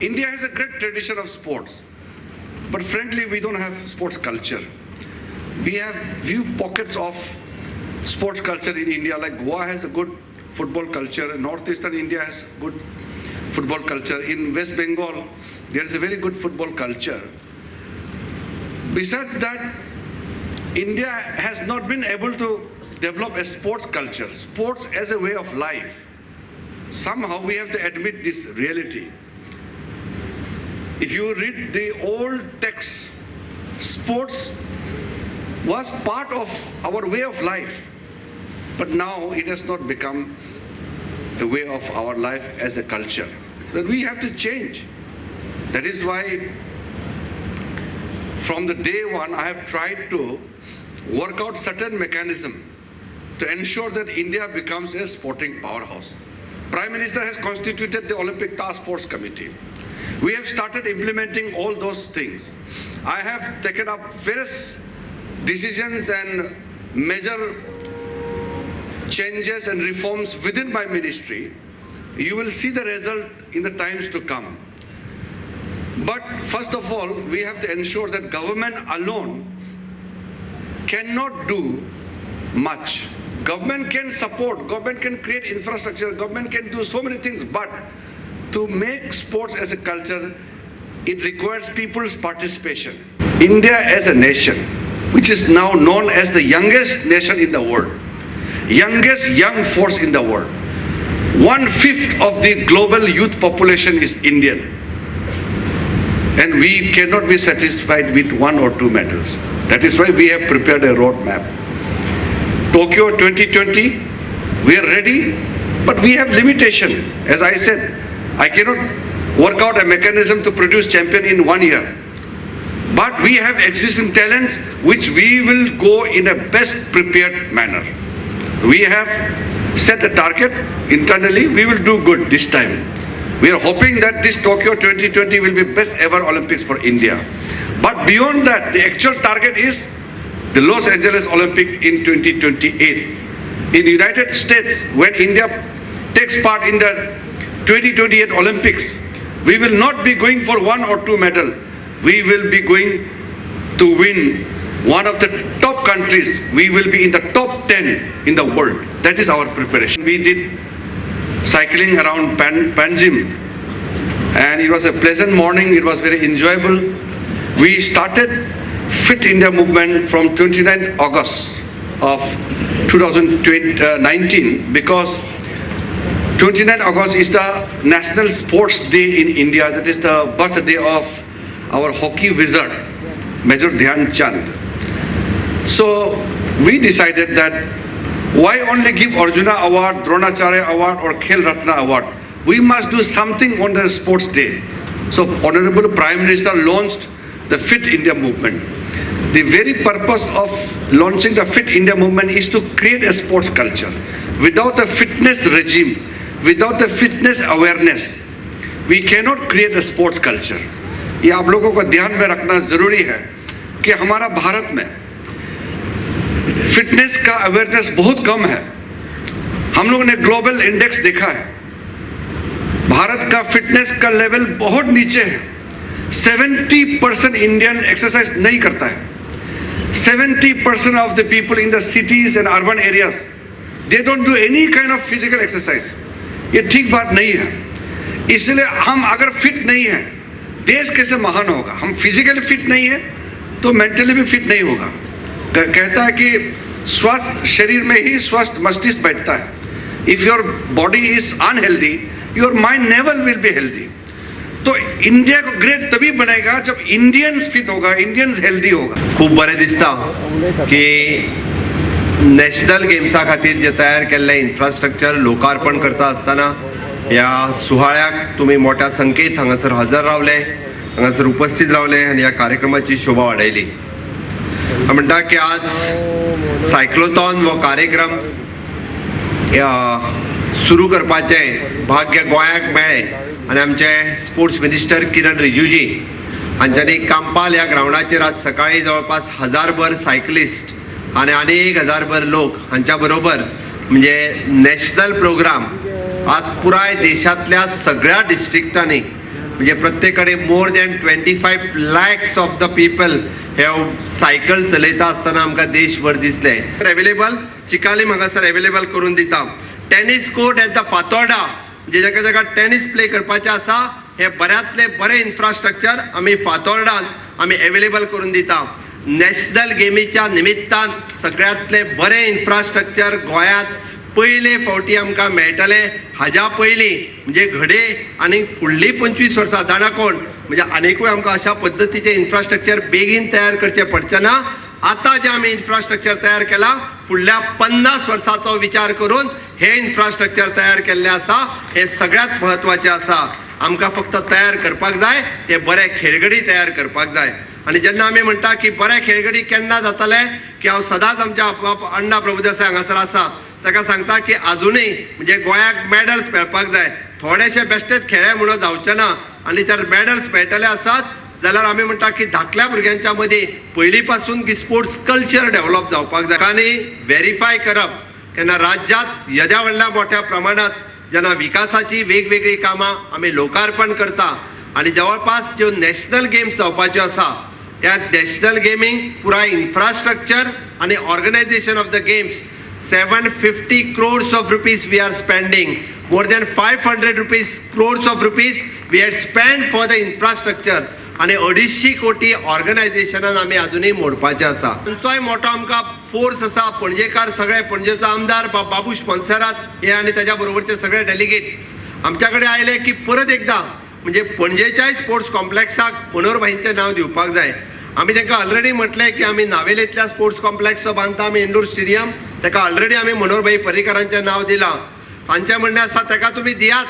India has a great tradition of sports, but frankly, we don't have sports culture. We have few pockets of sports culture in India, like Goa has a good football culture, Northeastern India has good football culture. In West Bengal, there is a very good football culture. Besides that, India has not been able to develop a sports culture, sports as a way of life. Somehow we have to admit this reality. If you read the old texts, sports was part of our way of life, but now it has not become a way of our life as a culture. That we have to change. That is why from the day one I have tried to work out certain mechanism to ensure that India becomes a sporting powerhouse. Prime Minister has constituted the Olympic Task Force Committee. We have started implementing all those things. I have taken up various decisions and major changes and reforms within my ministry. You will see the result in the times to come. But first of all, we have to ensure that government alone cannot do much. Government can support, government can create infrastructure, government can do so many things, but to make sports as a culture, it requires people's participation. India as a nation, which is now known as the youngest nation in the world, youngest young force in the world, 1/5 of the global youth population is Indian. And we cannot be satisfied with 1 or 2 medals. That is why we have prepared a roadmap. Tokyo 2020, we are ready, but we have limitation. As I said, I cannot work out a mechanism to produce champion in 1 year. But we have existing talents which we will go in a best prepared manner. We have set a target internally, we will do good this time. We are hoping that this Tokyo 2020 will be best ever Olympics for India. But beyond that, the actual target is the Los Angeles Olympic in 2028. In the United States, when India takes part in the 2028 Olympics, we will not be going for 1 or 2 medals. We will be going to win one of the top countries. We will be in the top 10 in the world. That is our preparation. We did cycling around Panjim, and it was a pleasant morning. It was very enjoyable. We started Fit India movement from 29th August of 2019 because 29th August is the National Sports Day in India. That is the birthday of our hockey wizard, Major Dhyan Chand. So we decided that why only give Arjuna Award, Dronacharya Award or Khel Ratna Award? We must do something on the sports day. So Honorable Prime Minister launched the Fit India movement. The very purpose of launching the Fit India movement is to create a sports culture. Without a fitness regime, without the fitness awareness, we cannot create a sports culture. ये आप लोगों को ध्यान में रखना जरूरी है कि हमारा भारत में फिटनेस का अवेयरनेस बहुत कम है. हम लोगों ने ग्लोबल इंडेक्स देखा है, भारत का फिटनेस का लेवल बहुत नीचे है. 70% इंडियन एक्सरसाइज नहीं करता है. 70% of the people in the cities and urban areas, they don't do any kind of physical exercise. ये ठीक बात नहीं है. इसलिए हम अगर फिट नहीं है, देश कैसे महान होगा? हम फिजिकली फिट नहीं है तो मेंटली भी फिट नहीं होगा. कहता है कि स्वस्थ शरीर में ही स्वस्थ मस्तिष्क बैठता है. If your body is unhealthy, your mind never will be healthy. तो इंडिया को ग्रेट तभी बनेगा जब इंडियंस फिट होगा, इंडियंस हेल्दी होगा. खूप बरें दिसता की नॅशनल गेम्सा खातीर जे तयार केल्लें इन्फ्रास्ट्रक्चर लोकार्पण करता आसतना ह्या सुवाळ्याक तुमी मोठ्या संख्येत हांगासर हजर रावले, हांगासर उपस्थित रावले आनी ह्या कार्यक्रमाची शोभा वाडयली. हांव म्हणटा की आज सायक्लोथॉन हो कार्यक्रम सुरू करपाचें भाग्य गोंयाक मेळ्ळें आनी आमचे स्पोर्ट्स मिनिस्टर किरण रिजिजूजी हांच्यांनी कांपाल ह्या ग्रावंडाचेर आज सकाळी जवळपास 1000भर सायकलिस्ट आनी आनीक 1000भर लोक हांच्या बरोबर म्हणजे नॅशनल प्रोग्राम आज पुराय देशांतल्या सगळ्या डिस्ट्रिक्टांनी म्हणजे प्रत्येकडे more than 25 lakhs of the people हे सायकल चलयता आसतना आमकां देशभर दिसले. अवेलेबल चिकालीम हांगासर अवेलेबल करून दिता. Tennis court at the Fatorda म्हणजे जाका जाका टेनीस प्ले करपाचें आसा हे बऱ्यांतले बरें इन्फ्रास्ट्रक्चर आमी फातोर्डांत आमी अवेलेबल करून दिता. नॅशनल गेमीच्या निमित्तान सगळ्यांतले बरें इन्फ्रास्ट्रक्चर गोंयांत पयले फावटी आमकां मेळटलें. हाज्या पयलीं म्हणजे घडे आनी फुडलीं 25 वर्सां जाणा कोण म्हणजे आनिकूय आमकां अशा पद्दतीचें इन्फ्रास्ट्रक्चर बेगीन तयार करचें पडचें ना. आतां जें आमी इन्फ्रास्ट्रक्चर तयार केलां फुडल्या 50 वर्सांचो विचार करून हे इन्फ्रास्ट्रक्चर तयार केल्लें आसा. हे सगळ्यांत म्हत्वाचें आसा. आमकां फक्त तयार करपाक जाय ते बरे खेळगडी तयार करपाक जाय. आनी जेन्ना आमी म्हणटा की बरे खेळगडी केन्ना जातले की हांव सदांच आमच्या अण्णा प्रभुदेसाय हांगासर आसा ताका सांगता की आजुनूय म्हणजे गोंयाक मॅडल्स मेळपाक जाय. थोडेशे बेश्टेच खेळे म्हणून जावचे ना आनी जर मॅडल्स मेळटले आसात जाल्यार आमी म्हणटा की धाकल्या भुरग्यांच्या मदीं पयलीं पासून की स्पोर्ट्स कल्चर डेव्हलप जावपाक जाय. आनी व्हेरीफाय करप केन्ना राज्यांत येद्या व्हडल्या मोठ्या प्रमाणात जेन्ना विकासाची वेगवेगळी कामां आमी लोकार्पण करता आनी जवळपास ज्यो नॅशनल गेम्स जावपाच्यो आसा त्या नॅशनल गेमींक पुराय इन्फ्रास्ट्रक्चर आनी organisation of the games 750 crores of rupees we are spending. More than 500 crores of rupees we had spent for the infrastructure. आणि 250 कोटी ऑर्गनायझेशनान आमी अजूनही मोडपाचे आसा. तांचोय मोठो आमकां फोर्स आसा. पणजेकार सगळे पणजेचो आमदार बाबूश मोन्सेरात हे आनी त्याच्या बरोबरचे सगळे डेलिगेट्स आमच्या कडेन आयले की परत एकदा म्हणजे पणजेच्याय स्पोर्ट्स कॉम्प्लेक्साक मनोहरभाईंचें नांव दिवपाक जाय. आमी तांकां ऑलरेडी म्हटलें की आमी नावेलेंतल्या स्पोर्ट्स कॉम्प्लेक्सचो बांदता आमी इंडोर स्टेडियम ताका ऑलरेडी आमी मनोहरभाई पर्रीकरांचें नांव दिलां. तांचें म्हणणें आसा ताका तुमी दियात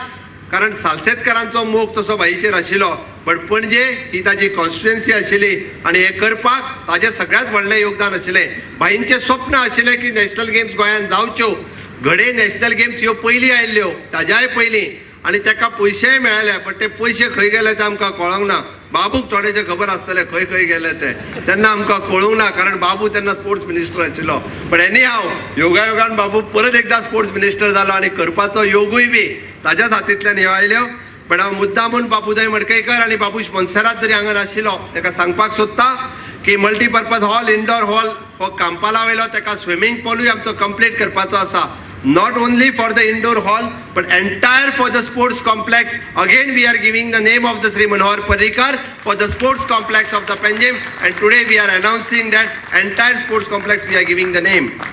कारण सालसेतकरांचो मोग तसो भाईचेर आशिल्लो पण पणजे ही ताची कॉन्स्टिट्युएन्सी आशिल्ली आनी हे करपाक ताजें सगळ्यांत व्हडलें योगदान आशिल्लें. भाईंचें स्वप्न आशिल्लें की नॅशनल गेम्स गोंयांत जावच्यो. घडे नॅशनल गेम्स ह्यो पयलीं आयिल्ल्यो ताज्याय पयलीं आनी ताका पयशेय मेळ्ळे पण ते पयशे खंय गेले ते आमकां कळोंक ना. बाबूक थोडेशें खबर आसतलें खंय खंय गेले ते तेन्ना आमकां कळूंक ना कारण बाबू तेन्ना स्पोर्ट्स मिनिस्टर आशिल्लो. पण एनी हांव योगायोगान बाबू परत एकदा स्पोर्ट्स मिनिस्टर जालो आनी करपाचो योगूय बी ताज्याच हातींतल्यान ह्यो आयल्यो. पण हांव मुद्दामून बाबूदाय मडकयकर आनी बाबूश मोन्सेरात जरी हांगा नाशिल्लो ताका सांगपाक सोदता की मल्टीपर्पज हॉल इंडोर हॉल हो कांपाला वयलो ताका स्विमींग पूलूय आमचो कंप्लीट करपाचो आसा. Not only for the indoor hall but entire for the sports complex. Again we are giving the name of the Sri Manohar Parrikar for the sports complex of the Panjim and today we are announcing that entire sports complex we are giving the name.